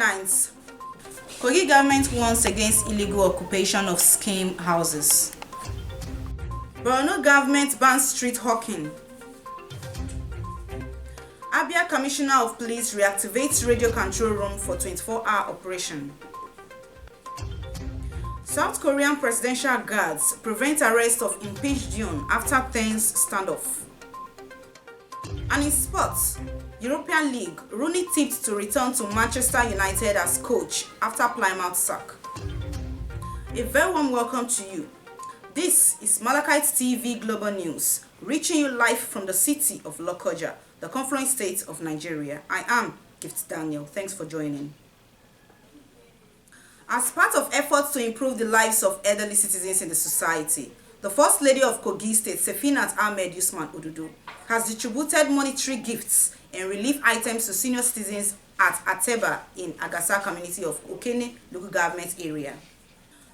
Headlines: KOGI government warns against illegal occupation of scheme houses. BORNO government bans street hawking. ABIA Commissioner of Police reactivates radio control room for 24-hour operation. South Korean presidential guards prevent arrest of impeached YOON after tense standoff. And in sports, European League, ROONEY tipped to return to Manchester United as coach after PLYMOUTH sack. A very warm welcome to you. This is MLC TV Global News, reaching you live from the city of Lokoja, the confluent state of Nigeria. I am Gift Daniel. Thanks for joining. As part of efforts to improve the lives of elderly citizens in the society, the First Lady of KOGI State, SEFINAT ODODO, has distributed monetary gifts and relief items to senior citizens at Ateba in AGASSA community of OKENE local government area.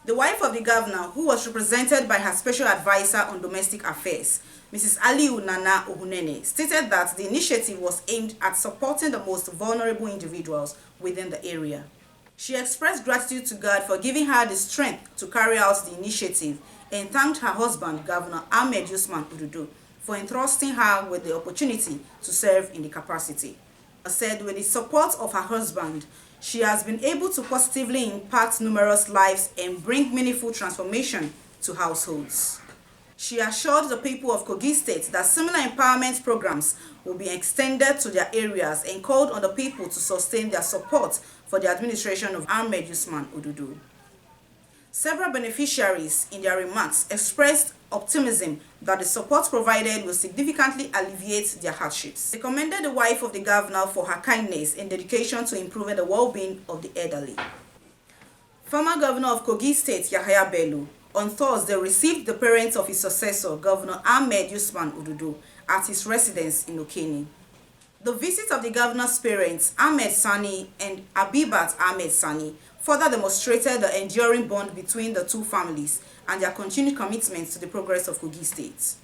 The wife of the governor, who was represented by her special advisor on domestic affairs, Mrs. Aliu Nana Ohunene, stated that the initiative was aimed at supporting the most vulnerable individuals within the area. She expressed gratitude to God for giving her the strength to carry out the initiative and thanked her husband, Governor ODODO, for entrusting her with the opportunity to serve in the capacity. She said with the support of her husband, she has been able to positively impact numerous lives and bring meaningful transformation to households. She assured the people of KOGI State that similar empowerment programs will be extended to their areas and called on the people to sustain their support for the administration of ODODO. Several beneficiaries in their remarks expressed optimism that the support provided will significantly alleviate their hardships. They commended the wife of the governor for her kindness and dedication to improving the well-being of the elderly. Former Governor of KOGI State, Yahaya Bello, on Thursday received the parents of his successor, Governor ODODO, at his residence in OKENE. The visit of the governor's parents, Ahmed Sani and Abibat Ahmed Sani, further demonstrated the enduring bond between the two families and their continued commitment to the progress of KOGI State.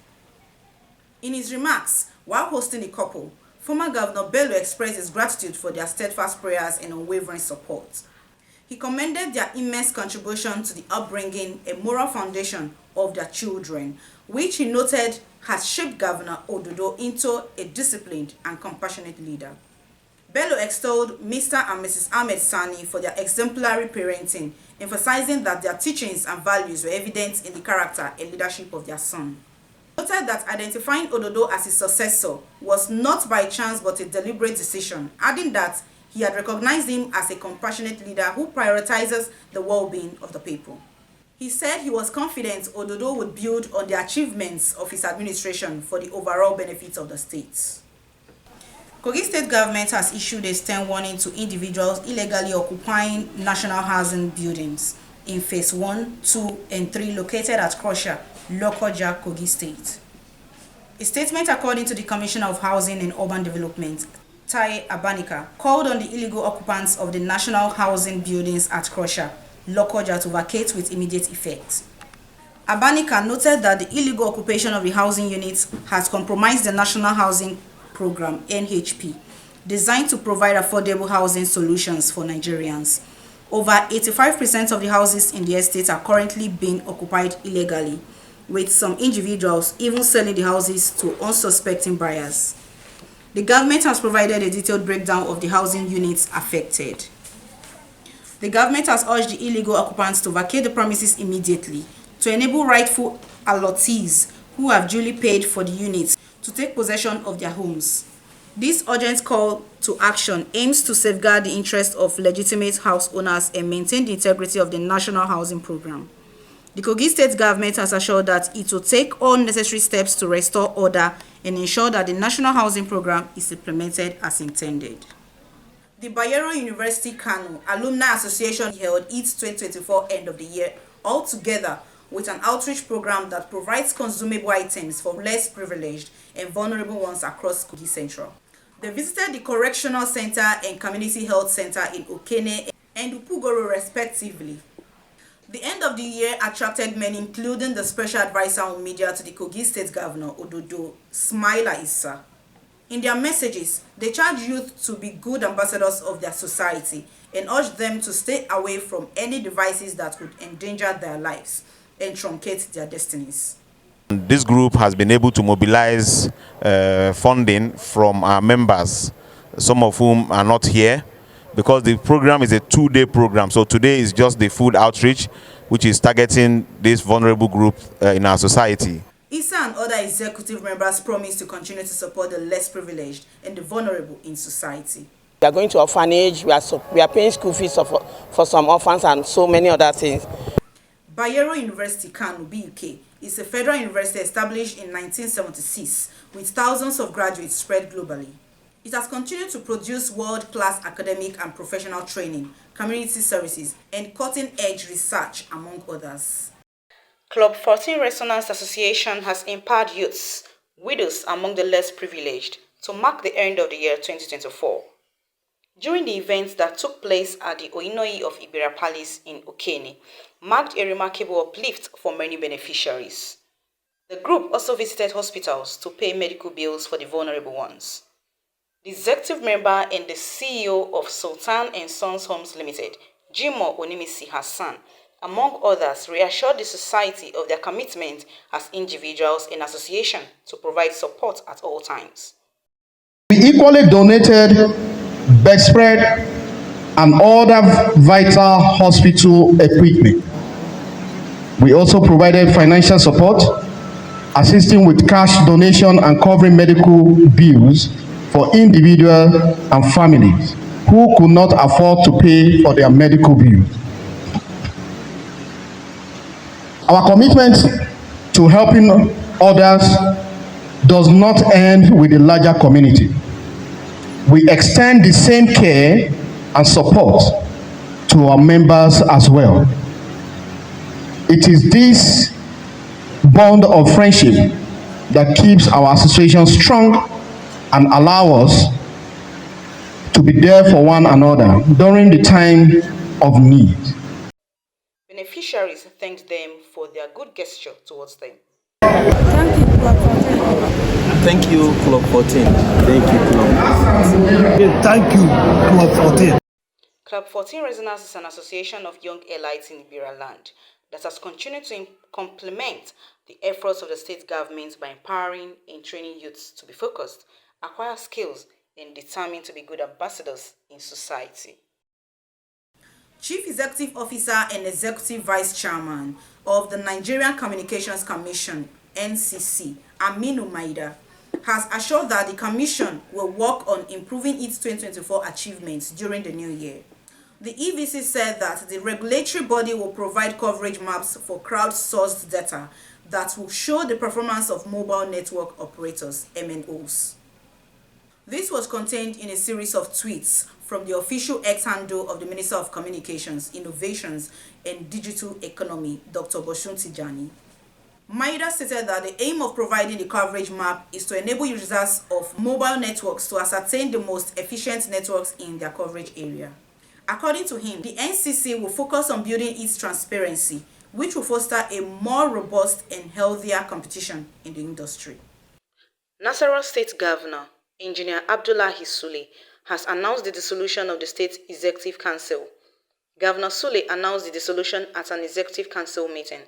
In his remarks, while hosting the couple, former Governor Bello expressed his gratitude for their steadfast prayers and unwavering support. He commended their immense contribution to the upbringing and moral foundation of their children, which he noted has shaped Governor ODODO into a disciplined and compassionate leader. Bello extolled Mr. and Mrs. Ahmed Sani for their exemplary parenting, emphasizing that their teachings and values were evident in the character and leadership of their son. He noted that identifying ODODO as his successor was not by chance but a deliberate decision, adding that he had recognized him as a compassionate leader who prioritizes the well-being of the people. He said he was confident ODODO would build on the achievements of his administration for the overall benefit of the state. KOGI State government has issued a stern warning to individuals illegally occupying national housing buildings in Phase 1, 2, and 3 located at Krosha, Lokoja, KOGI State. A statement according to the Commissioner of Housing and Urban Development, Tai Abanika, called on the illegal occupants of the national housing buildings at Krosha, Lokoja to vacate with immediate effect. Abanika noted that the illegal occupation of the housing units has compromised the National Housing Program, NHP, designed to provide affordable housing solutions for Nigerians. Over 85% of the houses in the estate are currently being occupied illegally, with some individuals even selling the houses to unsuspecting buyers. The government has provided a detailed breakdown of the housing units affected. The government has urged the illegal occupants to vacate the premises immediately to enable rightful allottees who have duly paid for the units to take possession of their homes. This urgent call to action aims to safeguard the interests of legitimate house owners and maintain the integrity of the National Housing Program. The KOGI State government has assured that it will take all necessary steps to restore order and ensure that the National Housing Program is implemented as intended. The Bayero University KANO Alumni Association held its 2024 end of the year all together with an outreach program that provides consumable items for less privileged and vulnerable ones across KOGI Central. They visited the Correctional Center and Community Health Center in OKENE and Upugoro respectively. The end of the year attracted many, including the Special Advisor on Media to the KOGI State Governor ODODO, Smaila Issa. In their messages, they charge youth to be good ambassadors of their society and urge them to stay away from any devices that could endanger their lives and truncate their destinies. This group has been able to mobilize funding from our members, some of whom are not here, because the program is a 2-day program. So today is just the food outreach, which is targeting this vulnerable group in our society. Issa and other executive members promise to continue to support the less privileged and the vulnerable in society. We are going to orphanage, we are paying school fees for some orphans and so many other things. Bayero University, KANO, BUK, is a federal university established in 1976 with thousands of graduates spread globally. It has continued to produce world-class academic and professional training, community services, and cutting-edge research, among others. Club 14 Resonance Association has empowered youths, widows among the less privileged, to mark the end of the year 2024. During the events that took place at the ODO-APE of Iberia Palace in OKENE, marked a remarkable uplift for many beneficiaries. The group also visited hospitals to pay medical bills for the vulnerable ones. The executive member and the CEO of Sultan and Sons Homes Limited, Jimoh Onimisi Hassan, among others, reassured the society of their commitment as individuals and association to provide support at all times. We equally donated bedspread and other vital hospital equipment. We also provided financial support, assisting with cash donation and covering medical bills for individuals and families who could not afford to pay for their medical bills. Our commitment to helping others does not end with the larger community. We extend the same care and support to our members as well. It is this bond of friendship that keeps our association strong and allows us to be there for one another during the time of need. Beneficiaries thanked them for their good gesture towards them. Thank you, Club 14. Thank you, Club 14. Thank you, Club. Thank you, Club 14. Club 14 Resonance is an association of young elites in Iberia land that has continued to complement the efforts of the state government by empowering and training youths to be focused, acquire skills, and determined to be good ambassadors in society. Chief Executive Officer and Executive Vice Chairman of the Nigerian Communications Commission, NCC, Aminu Maida, has assured that the Commission will work on improving its 2024 achievements during the new year. The EVC said that the regulatory body will provide coverage maps for crowdsourced data that will show the performance of mobile network operators, MNOs. This was contained in a series of tweets from the official X handle of the Minister of Communications, Innovations and Digital Economy, Dr. Bosun Tijani. Maida stated that the aim of providing the coverage map is to enable users of mobile networks to ascertain the most efficient networks in their coverage area. According to him, the NCC will focus on building its transparency, which will foster a more robust and healthier competition in the industry. Nasarawa State Governor, Engineer Abdullahi Sule, has announced the dissolution of the State Executive Council. Governor Sule announced the dissolution at an Executive Council meeting.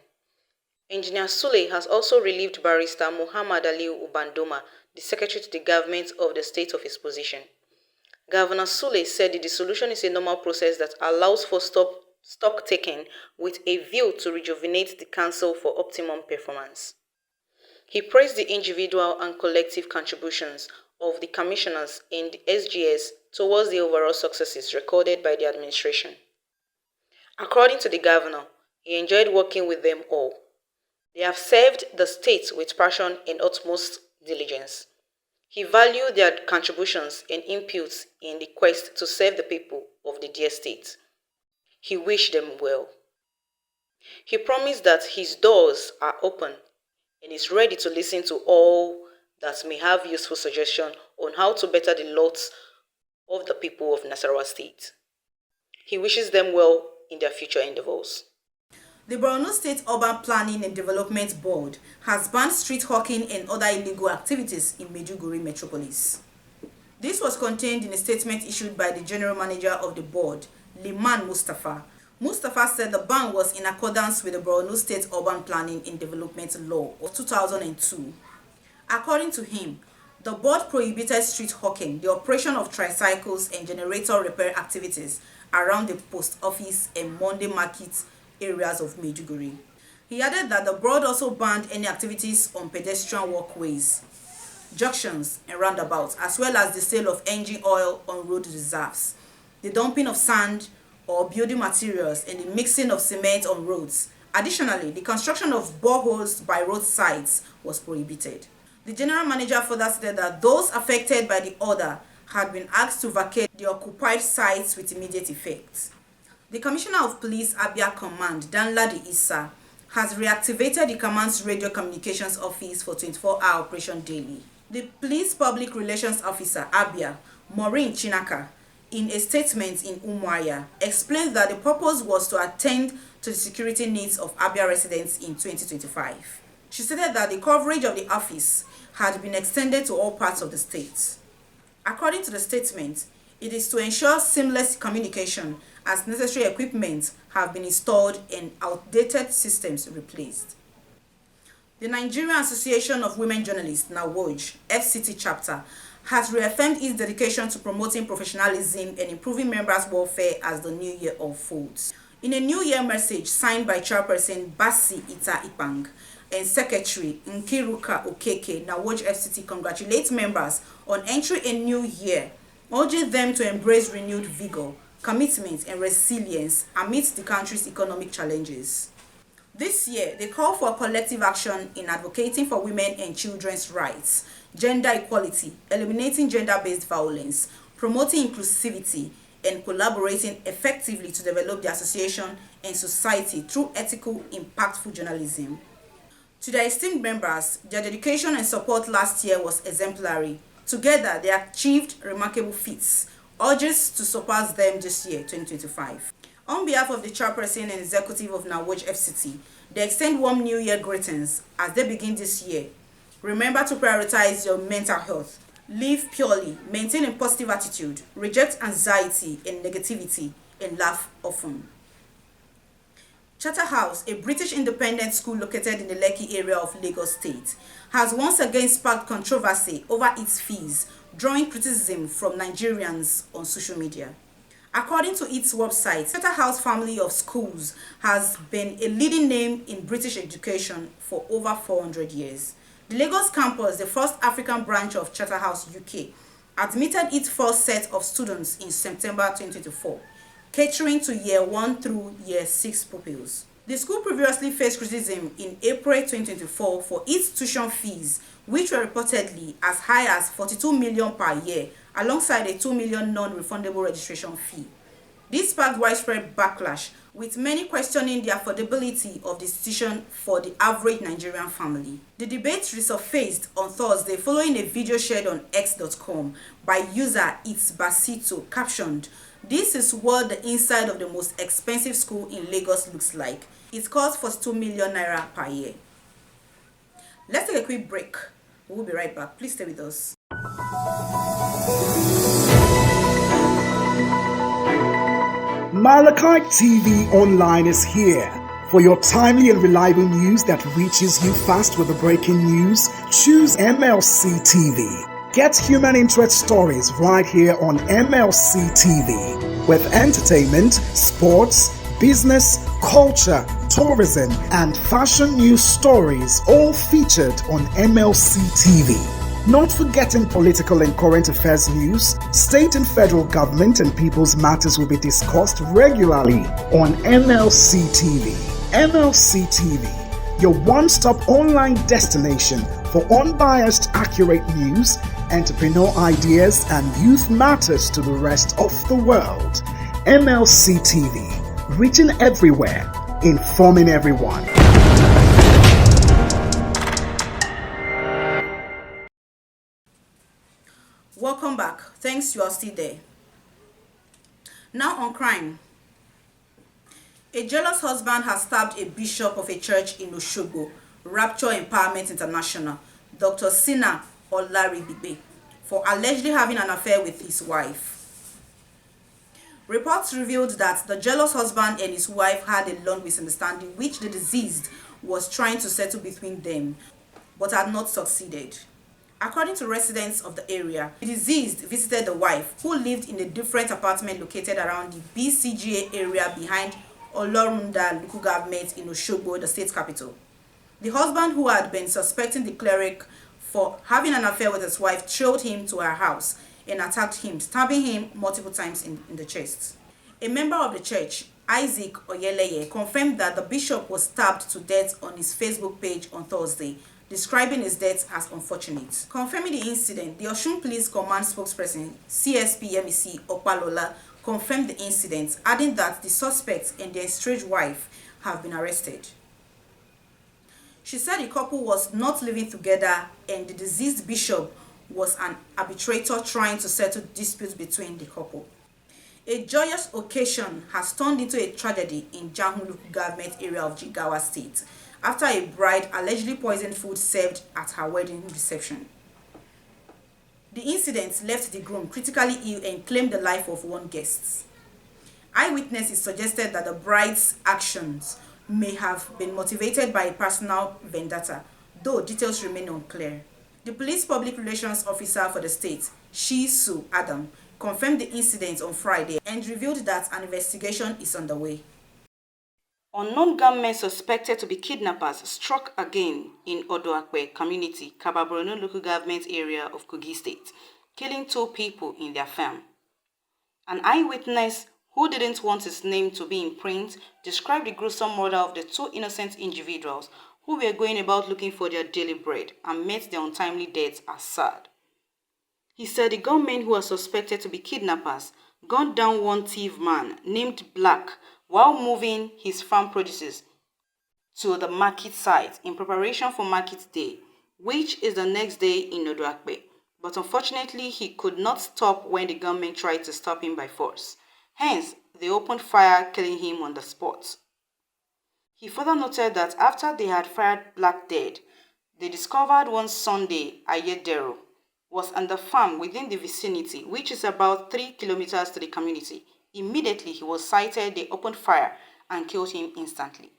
Engineer Sule has also relieved Barrister Muhammad Aliu Ubandoma, the Secretary to the Government of the State, of his position. Governor Sule said the dissolution is a normal process that allows for stock taking with a view to rejuvenate the council for optimum performance. He praised the individual and collective contributions of the commissioners and the SGS towards the overall successes recorded by the administration. According to the governor, he enjoyed working with them all. They have served the state with passion and utmost diligence. He valued their contributions and inputs in the quest to serve the people of the dear state. He wished them well. He promised that his doors are open and is ready to listen to all that may have useful suggestions on how to better the lots of the people of Nasarawa State. He wishes them well in their future endeavors. The BORNO State Urban Planning and Development Board has banned street hawking and other illegal activities in Maiduguri metropolis. This was contained in a statement issued by the General Manager of the board, Liman Mustafa. Mustafa said the ban was in accordance with the Borno State Urban Planning and Development Law of 2002. According to him, the board prohibited street hawking, the operation of tricycles and generator repair activities around the post office and Monday market areas of Maiduguri. He added that the board also banned any activities on pedestrian walkways, junctions and roundabouts, as well as the sale of engine oil on road reserves, the dumping of sand or building materials, and the mixing of cement on roads. Additionally, the construction of boreholes by roadsides was prohibited. The general manager further said that those affected by the order had been asked to vacate the occupied sites with immediate effect. The Commissioner of Police ABIA Command, Danladi Issa, has reactivated the command's radio communications office for 24-hour operation daily. The Police Public Relations Officer, ABIA, Maureen Chinaka, in a statement in Umuahia, explained that the purpose was to attend to the security needs of ABIA residents in 2025. She stated that the coverage of the office had been extended to all parts of the state. According to the statement, it is to ensure seamless communication as necessary equipment have been installed and outdated systems replaced. The Nigerian Association of Women Journalists, NAWOJ, FCT chapter, has reaffirmed its dedication to promoting professionalism and improving members' welfare as the new year unfolds. In a new year message signed by Chairperson Basi Ita Ipang and Secretary Nkiruka Okeke, NAWOJ FCT congratulates members on entering a new year, urging them to embrace renewed vigor, commitment and resilience amidst the country's economic challenges. This year, they call for collective action in advocating for women and children's rights, gender equality, eliminating gender-based violence, promoting inclusivity, and collaborating effectively to develop the association and society through ethical, impactful journalism. To their esteemed members, their dedication and support last year was exemplary. Together, they achieved remarkable feats, urges to surpass them this year, 2025. On behalf of the Chairperson and Executive of NAWOJ FCT, they extend warm New Year greetings as they begin this year. Remember to prioritize your mental health. Live purely, maintain a positive attitude, reject anxiety and negativity, and laugh often. Charterhouse, a British independent school located in the Lekki area of Lagos State, has once again sparked controversy over its fees, drawing criticism from Nigerians on social media. According to its website, Charterhouse family of schools has been a leading name in British education for over 400 years. The Lagos campus, the first African branch of Charterhouse UK, admitted its first set of students in September 2024, catering to Year 1 through Year 6 pupils. The school previously faced criticism in April 2024 for its tuition fees, which were reportedly as high as 42 million per year, alongside a 2 million non-refundable registration fee. This sparked widespread backlash, with many questioning the affordability of the institution for the average Nigerian family. The debate resurfaced on Thursday following a video shared on X.com by user It's Basito captioned, "This is what the inside of the most expensive school in Lagos looks like. It costs 42 million naira per year." Let's take a quick break. We'll be right back. Please stay with us. MLC TV Online is here. For your timely and reliable news that reaches you fast with the breaking news, choose MLC TV. Get human interest stories right here on MLC TV. With entertainment, sports, business, culture, tourism, and fashion news stories all featured on MLC TV. Not forgetting political and current affairs news, state and federal government and people's matters will be discussed regularly on MLC TV. MLC TV, your one-stop online destination for unbiased, accurate news, entrepreneur ideas, and youth matters to the rest of the world. MLC TV, reaching everywhere, informing everyone. Welcome back. Thanks, you are still there. Now on crime. A jealous husband has stabbed a bishop of a church in Osogbo, Rapture Empowerment International, Dr. Sina Olaribibe, for allegedly having an affair with his wife. Reports revealed that the jealous husband and his wife had a long misunderstanding which the deceased was trying to settle between them, but had not succeeded. According to residents of the area, the deceased visited the wife, who lived in a different apartment located around the BCGA area behind Olorunda local government in Osogbo, the state capital. The husband, who had been suspecting the cleric for having an affair with his wife, trailed him to her house and attacked him, stabbing him multiple times in the chest. A member of the church, Isaac Oyeleye, confirmed that the bishop was stabbed to death on his Facebook page on Thursday, describing his death as unfortunate. Confirming the incident, the Osun Police Command spokesperson, CSP MEC Opalola, confirmed the incident, adding that the suspect and their estranged wife have been arrested. She said the couple was not living together and the deceased bishop was an arbitrator trying to settle disputes between the couple. A joyous occasion has turned into a tragedy in Jahun local government area of Jigawa State after a bride allegedly poisoned food served at her wedding reception. The incident left the groom critically ill and claimed the life of one guest. Eyewitnesses suggested that the bride's actions may have been motivated by a personal vendetta, though details remain unclear. The police public relations officer for the state, Shisu Adam, confirmed the incident on Friday and revealed that an investigation is underway. Unknown gunmen suspected to be kidnappers struck again in ODO-APE community, BORNO local government area of Kogi State, killing 2 people in their farm. An eyewitness who didn't want his name to be in print described the gruesome murder of the 2 innocent individuals who were going about looking for their daily bread and met their untimely deaths as sad. He said the gunmen, who are suspected to be kidnappers, gunned down one thief man named Black while moving his farm produces to the market site in preparation for market day, which is the next day in ODO-APE. But unfortunately, he could not stop when the gunmen tried to stop him by force. Hence, they opened fire, killing him on the spot. He further noted that after they had fired Black dead, they discovered one Sunday Ayedero was on the farm within the vicinity, which is about 3 kilometers to the community. Immediately he was sighted, they opened fire and killed him instantly.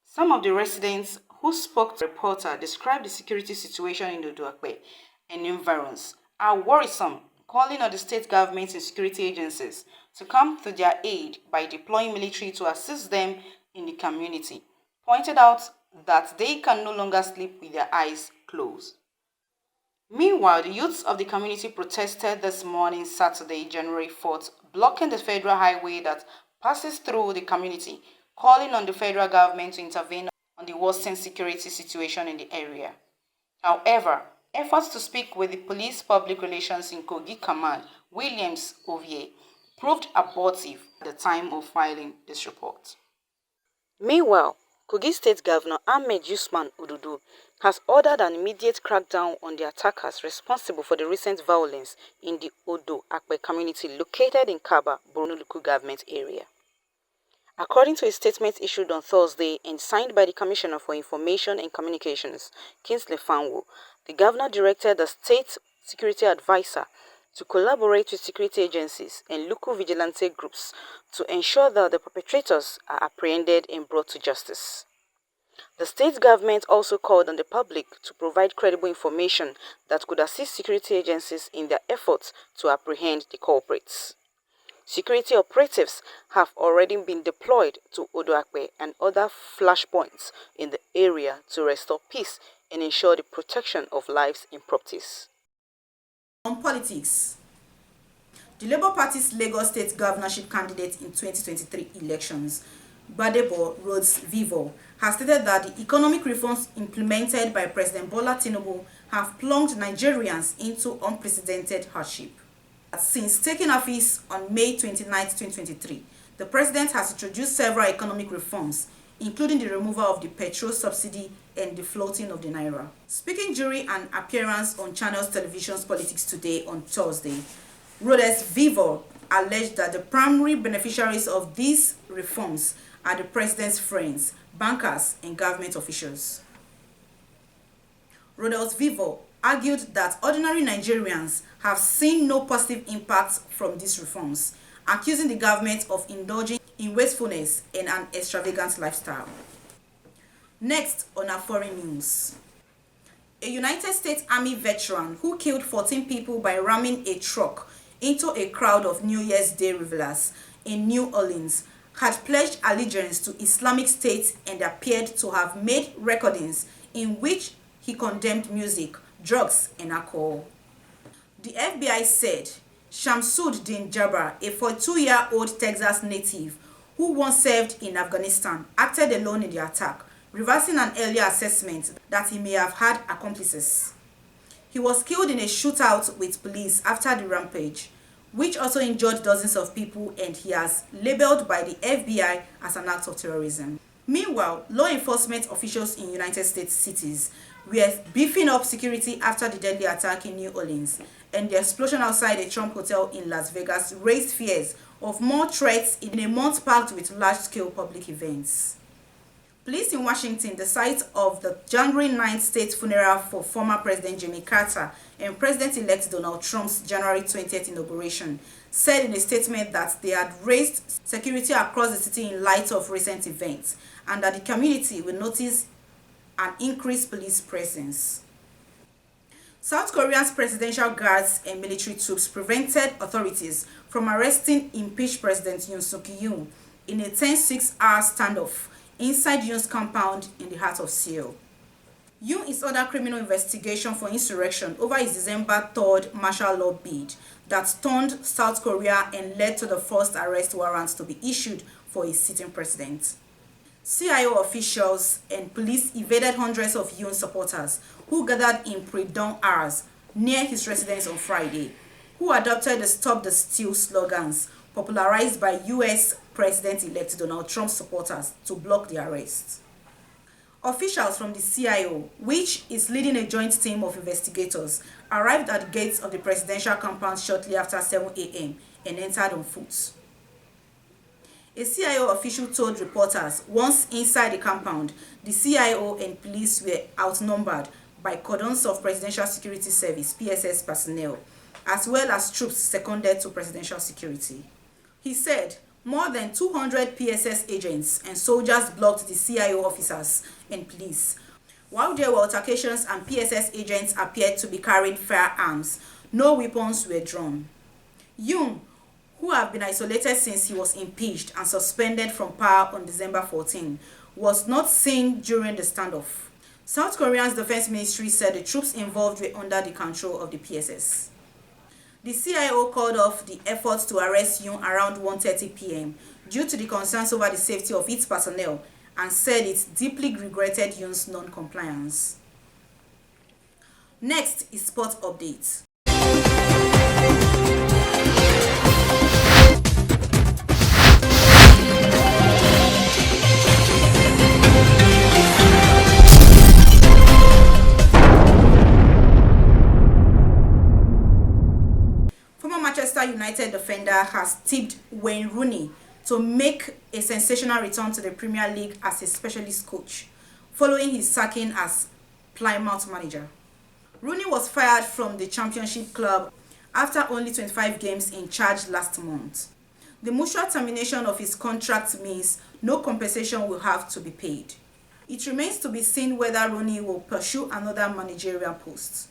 Some of the residents who spoke to the reporter described the security situation in ODO-APE and environs are worrisome, calling on the state government and security agencies to come to their aid by deploying military to assist them in the community, pointed out that they can no longer sleep with their eyes closed. Meanwhile, the youths of the community protested this morning, Saturday, January 4th, blocking the federal highway that passes through the community, calling on the federal government to intervene on the worsening security situation in the area. However, efforts to speak with the police public relations in Kogi Command, Williams Ovie, proved abortive at the time of filing this report. Meanwhile, Kogi State Governor Ahmed Usman Ododo has ordered an immediate crackdown on the attackers responsible for the recent violence in the ODO-APE community located in BORNO local government area. According to a statement issued on Thursday and signed by the Commissioner for Information and Communications, Kingsley Fanwo, the governor directed the state security advisor to collaborate with security agencies and local vigilante groups to ensure that the perpetrators are apprehended and brought to justice. The state government also called on the public to provide credible information that could assist security agencies in their efforts to apprehend the culprits. Security operatives have already been deployed to ODO-APE and other flashpoints in the area to restore peace and ensure the protection of lives and properties. On politics, the Labour Party's Lagos State governorship candidate in 2023 elections, Gbadebo Rhodes Vivo, has stated that the economic reforms implemented by President Bola Tinubu have plunged Nigerians into unprecedented hardship. Since taking office on May 29, 2023, the president has introduced several economic reforms, including the removal of the petrol subsidy and the floating of the naira. Speaking during an appearance on Channels Television's Politics Today on Thursday, Rhodes Vivo alleged that the primary beneficiaries of these reforms are the president's friends, bankers, and government officials. Rodolphe Vivo argued that ordinary Nigerians have seen no positive impact from these reforms, accusing the government of indulging in wastefulness and an extravagant lifestyle. Next, on our foreign news. A United States Army veteran who killed 14 people by ramming a truck into a crowd of New Year's Day revelers in New Orleans had pledged allegiance to Islamic State and appeared to have made recordings in which he condemned music, drugs, and alcohol. The FBI said Shamsuddin Jabbar, a 42-year-old Texas native who once served in Afghanistan, acted alone in the attack, reversing an earlier assessment that he may have had accomplices. He was killed in a shootout with police after the rampage, which also injured dozens of people, and he has labeled by the FBI as an act of terrorism. Meanwhile, law enforcement officials in United States cities were beefing up security after the deadly attack in New Orleans, and the explosion outside a Trump hotel in Las Vegas raised fears of more threats in a month packed with large-scale public events. Police in Washington, the site of the January 9th state funeral for former President Jimmy Carter and President-elect Donald Trump's January 20th inauguration, said in a statement that they had raised security across the city in light of recent events and that the community will notice an increased police presence. South Korea's presidential guards and military troops prevented authorities from arresting impeached President Yoon in a tense 6-hour standoff inside Yoon's compound in the heart of Seoul. Yoon is under criminal investigation for insurrection over his December 3rd martial law bid that stunned South Korea and led to the first arrest warrant to be issued for a sitting president. CIO officials and police evaded hundreds of Yoon supporters who gathered in pre-dawn hours near his residence on Friday, who adopted the Stop the Steal slogans popularized by US President-elect Donald Trump's supporters to block the arrest. Officials from the CIO, which is leading a joint team of investigators, arrived at the gates of the presidential compound shortly after 7 a.m. and entered on foot. A CIO official told reporters once inside the compound, the CIO and police were outnumbered by cordons of Presidential Security Service (PSS) personnel, as well as troops seconded to presidential security. He said more than 200 PSS agents and soldiers blocked the CIO officers and police. While there were altercations and PSS agents appeared to be carrying firearms, no weapons were drawn. Yoon, who have been isolated since he was impeached and suspended from power on December 14, was not seen during the standoff. South Korea's defense ministry said the troops involved were under the control of the PSS. The CIO called off the efforts to arrest Yoon around 1:30 p.m. due to the concerns over the safety of its personnel and said it deeply regretted Yoon's non-compliance. Next is sport updates. United defender has tipped Wayne Rooney to make a sensational return to the Premier League as a specialist coach, following his sacking as Plymouth manager. Rooney was fired from the Championship club after only 25 games in charge last month. The mutual termination of his contract means no compensation will have to be paid. It remains to be seen whether Rooney will pursue another managerial post.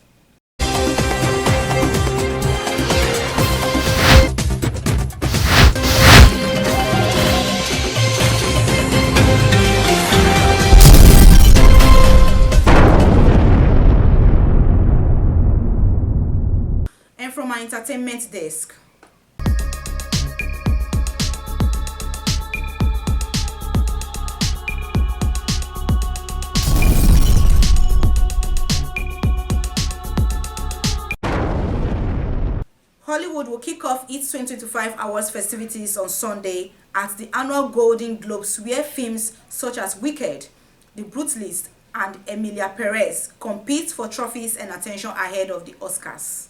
From our entertainment desk. Hollywood will kick off its 2025 awards festivities on Sunday at the annual Golden Globes, where films such as Wicked, The Brutalist, and Emilia Perez compete for trophies and attention ahead of the Oscars.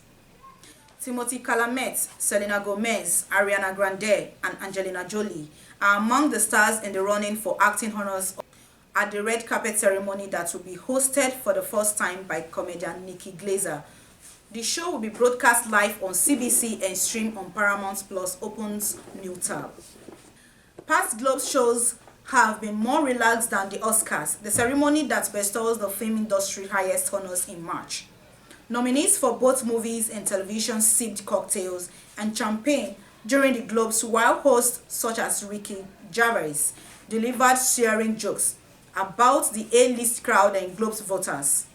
Timothée Chalamet, Selena Gomez, Ariana Grande, and Angelina Jolie are among the stars in the running for acting honors at the red carpet ceremony that will be hosted for the first time by comedian Nikki Glazer. The show will be broadcast live on CBC and streamed on Paramount Plus Open's new tab. Past Globe shows have been more relaxed than the Oscars, the ceremony that bestows the film industry highest honors in March. Nominees for both movies and television sipped cocktails and champagne during the Globes, while hosts such as Ricky Gervais delivered sharing jokes about the A-list crowd and Globes voters.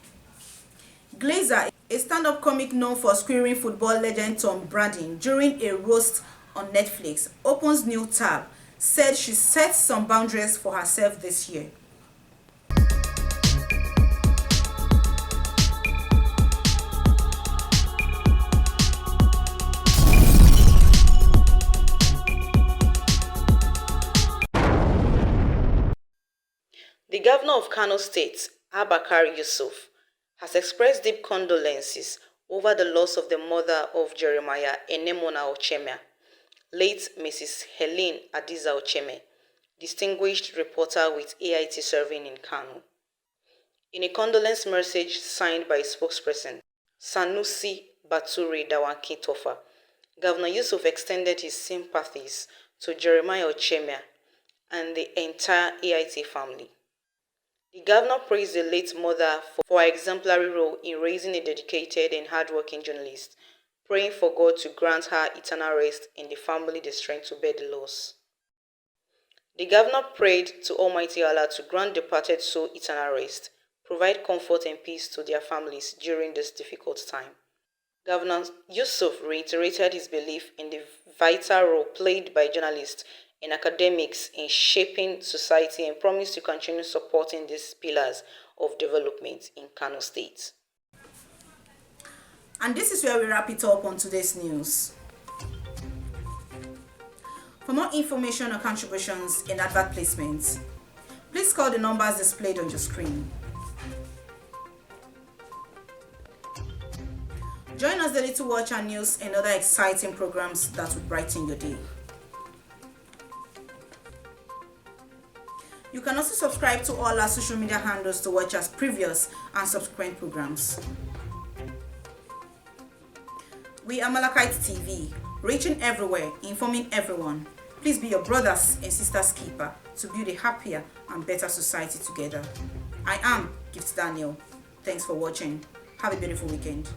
Glazer, a stand-up comic known for squaring football legend Tom Brady during a roast on Netflix, Open's new tab, said she set some boundaries for herself this year. The governor of Kano State, YUSUF, has expressed deep condolences over the loss of the mother of Jeremiah Enemona Ocheme, late Mrs. Helen Adiza Ocheme, distinguished reporter with AIT serving in Kano. In a condolence message signed by a spokesperson, Sanusi Baturi Dawanki Tofa, Governor Yusuf extended his sympathies to Jeremiah Ocheme and the entire AIT family. The governor praised the late mother for her exemplary role in raising a dedicated and hardworking journalist, praying for God to grant her eternal rest and the family the strength to bear the loss. The governor prayed to Almighty Allah to grant departed soul eternal rest, provide comfort and peace to their families during this difficult time. Governor Yusuf reiterated his belief in the vital role played by journalists and academics in shaping society and promised to continue supporting these pillars of development in Kano State. And this is where we wrap it up on today's news. For more information on contributions and advert placements, please call the numbers displayed on your screen. Join us daily to watch our news and other exciting programs that will brighten your day. You can also subscribe to all our social media handles to watch our previous and subsequent programs. We are MLC TV, reaching everywhere, informing everyone. Please be your brothers and sisters keeper to build a happier and better society together. I am Gift Daniel. Thanks for watching. Have a beautiful weekend.